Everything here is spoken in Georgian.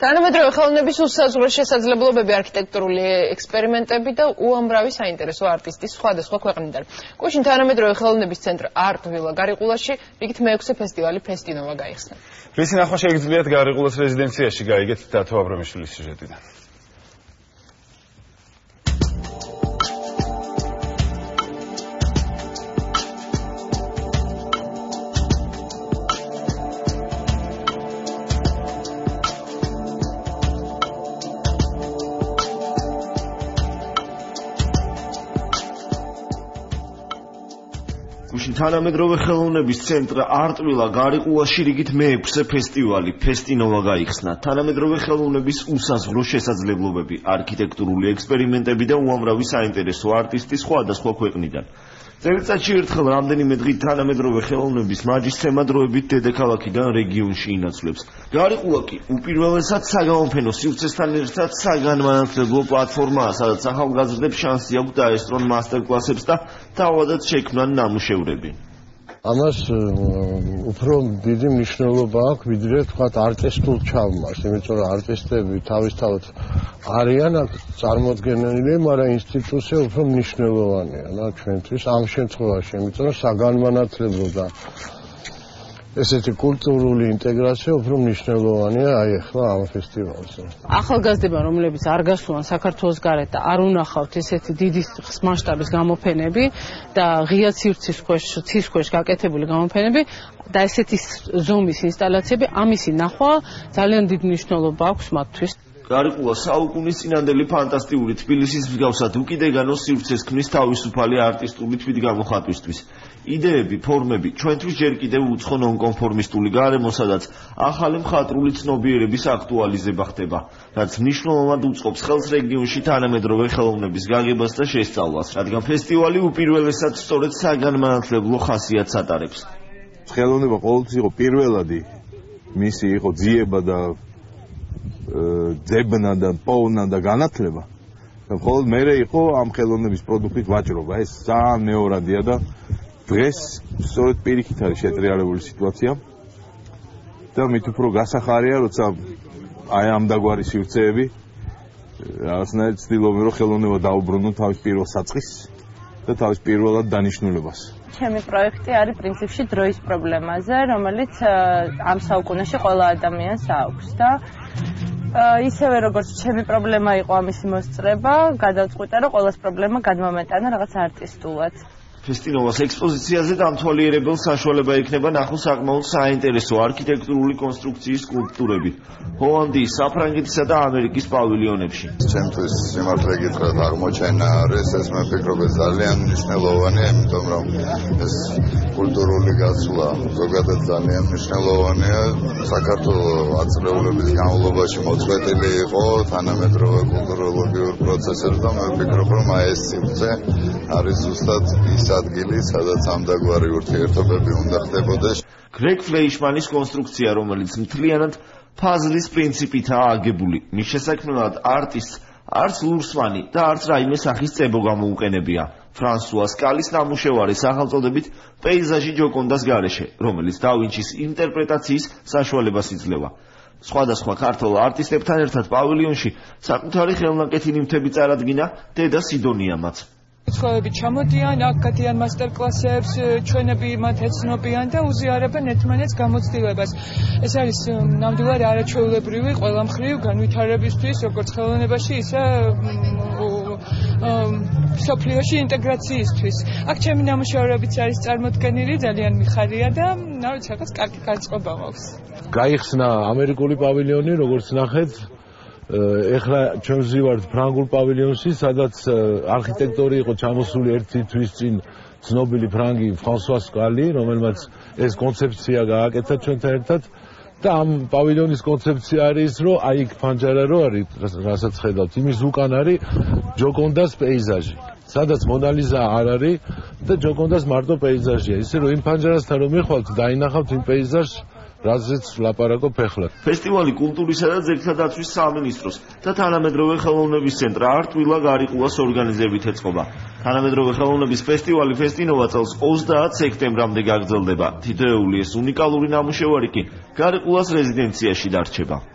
თანამედროვე ხელოვნების უსაზღვრო შესაძლებლობები, არქიტექტურული ექსპერიმენტები და უამრავი საინტერესო არტისტის სხვადასხვა ქვეყნიდან. Კუშინ თანამედროვე ხელოვნების ცენტრ Art Villa გარიყულაში რიგით მე-6 ფესტივალი Festinova გაიხსნა. Მისი ნახვა შეგიძლიათ გარიყულას რეზიდენციაში გაიგეთ დათო აბრამიშვილის სიუჟეტიდან. თანამედროვე ხელოვნების ცენტრ Art Villa გარიყულაში რიგით მე-6 ფესტივალი Festinova გაიხსნა. თანამედროვე ხელოვნების უსაზღვრო შესაძლებლობები, არქიტექტურული ექსპერიმენტები და უამრავი საინტერესო არტისტი სხვადასხვა ქვეყნიდან. წელიწადში ერთხელ რამდენიმე დღით თანამედროვე ხელოვნების მაჯისცემა დროებით დედაქალაქიდან რეგიონში ინაცვლებს. გარიყულა კი უპირველესად საგამოფენო სივრცესთან ერთად საგანმანათლებლო პლატფორმაა, სადაც ახალგაზრდებს შანსი აქვთ დაესწრონ მასტერკლასებს და თავადაც შექმნან ნამუშევრები. ამას უფრო დიდი მნიშვნელობა აქვს, ვიდრე თქვათ არტისტულ ჩალმას, იმიტომ რომ არტისტები თავისთავად არიან აქ წარმოდგენილი, მაგრამ ინსტიტუცია უფრო მნიშვნელოვანია ჩვენთვის ამ შემთხვევაში, იმიტომ რომ საგანმანათლებლო და ესეთი კულტურული ინტეგრაცია უფრო მნიშვნელოვანია აი ახლა ამ ფესტივალზე. ახალგაზრდებმა, რომლებიც არ გასულან საქართველოს გარეთ და არ უნახავთ ესეთი დიდი მასშტაბის გამოფენები და ღია ცის ქვეშ გაკეთებული გამოფენები და ესეთი ზომის ინსტალაციები, ამისი ნახვა ძალიან დიდი მნიშვნელობა აქვს მათთვის. გარიყულა საუკუნის წინანდელი ფანტასტიკური თბილისის მსგავსად უკიდეგანოს სივრცეს ქმნის თავისუფალი არტისტული თვითგამოხატვისთვის. იდეები, ფორმები ჩვენთვის ჯერ კიდევ უცხო ნონკონფორმისტული გარემო, სადაც ახალი მხატვრული ცნობიერების აქტუალიზება ხდება, რაც მნიშვნელოვნად უწყობს ხელს რეგიონში თანამედროვე ხელოვნების გაგებას და შესწავლას, რადგან ფესტივალი უპირველესად სწორედ საგანმანათლებლო ხასიათს ატარებს. ხელოვნება ყოველთვის იყო პირველადი, მისი იყო ძიება და ძებნა და პოვნა და განათლება. მხოლოდ მერე იყო ამ ხელოვნების პროდუქტით ვაჭრობა. ეს ძალიან მეორადია და დღეს სწორედ პირიქით არის შეტრიალებული სიტუაცია და მით უფრო გასახარია, როცა აი ამ დაგვარი სივრცეები რაღაცნაირად ცდილობენ, რომ ხელოვნება დაუბრუნონ თავის პირველ საწყისს და თავის პირველად დანიშნულებას. ჩემი პროექტი არის პრინციპში დროის პრობლემაზე, რომელიც ამ საუკუნეში ყველა ადამიანს აქვს და ისევე როგორც ჩემი პრობლემა იყო ამისი მოსწრება, გადავწყვიტე, რომ ყველას პრობლემა გადმომეტანა რაღაც არტისტულად. Festinovas ექსპოზიციაზე დამთვალიერებელ საშუალება იქნება ნახოს საკმაოდ საინტერესო არქიტექტურული კონსტრუქციის სკულპტურები ჰოლანდიის, საფრანგეთისა და ამერიკის პავილიონებში. ჩემთვის სიმართლე გითხრათ აღმოჩენა არის, ეს მე ვფიქრობ ძალიან მნიშვნელოვანია, იმიტომ რომ ეს კულტურული გაცვლა ზოგადად ძალიან მნიშვნელოვანია. საქართველოს აწლეულების განმავლობაში მოწყვეტილი იყო თანამედროვე კულტუროლოგიურ პროცესებს და მე ვფიქრობ, რომ აი ეს სივრცე არის ზუსტად ის ადგილი, სადაც ამ დაგვარი ურთიერთობები უნდა ხდებოდეს. გრეგ ფლეიშმანის კონსტრუქცია, რომელიც მთლიანად ფაზლის პრინციპითაა აგებული. მის შესაქმნელად არტისტს არც ლურსმანი და არც რაიმე სახის წებო გამოუყენებია. ფრანსუა სკალის ნამუშევარი სახელწოდებით პეიზაჟი ჯოკონდას გარეშე, რომელიც დავინჩის ინტერპრეტაციის საშუალებას იძლევა. სხვადასხვა ქართველ არტისტებთან ერთად პავილიონში საკუთარი ხელნაკეთი ნივთები წარადგინა დედა სიდონიამაც. Სკოლები ჩამოდიან, აქ გადიან მასტერკლასებს, ჩვენები მათ ეცნობიან და უზიარებენ ერთმანეთს გამოცდილებას. ეს არის ნამდვილად არაჩვეულებრივი ყველა მხრივ განვითარებისთვის, როგორც ხელოვნებაში, ისე სოფლიოში ინტეგრაციისთვის. აქ ჩემი ნამუშევრებიც არის წარმოდგენილი, ძალიან მიხარია და რაღაც კარგი განწყობა მაქვს. გაიხსნა ამერიკული პავილიონი, როგორც ნახეთ, ეხლა ჩვენ ვზივართ ფრანგულ პავილიონში, სადაც არქიტექტორი იყო ჩამოსული ერთი თვის წინ ცნობილი ფრანგი ფრანსუა სკალი, რომელმაც ეს კონცეფცია გააკეთა ჩვენთან ერთად და ამ პავილიონის კონცეფცია არის, რომ აი იქ ფანჯარა რო არის, რასაც ხედავთ, იმის უკან არის ჯოკონდას პეიზაჟი, სადაც მონალიზა არ არის და ჯოკონდას მარტო პეიზაჟია. ისე რომ იმ ფანჯარასთან რომ მიხვალთ, დაინახავთ იმ პეიზაჟს, რაზეც ვლაპარაკობ ახლა. ფესტივალი კულტურისა და ძეგლთა დაცვის სამინისტროს და თანამედროვე ხელოვნების ცენტრ Art Villa გარიყულას ორგანიზებით ეწყობა. თანამედროვე ხელოვნების ფესტივალი Festinova წელს 30 სექტემბრამდე გაგრძელდება. თითოეული ეს უნიკალური ნამუშევარი კი გარიყულას რეზიდენციაში დარჩება.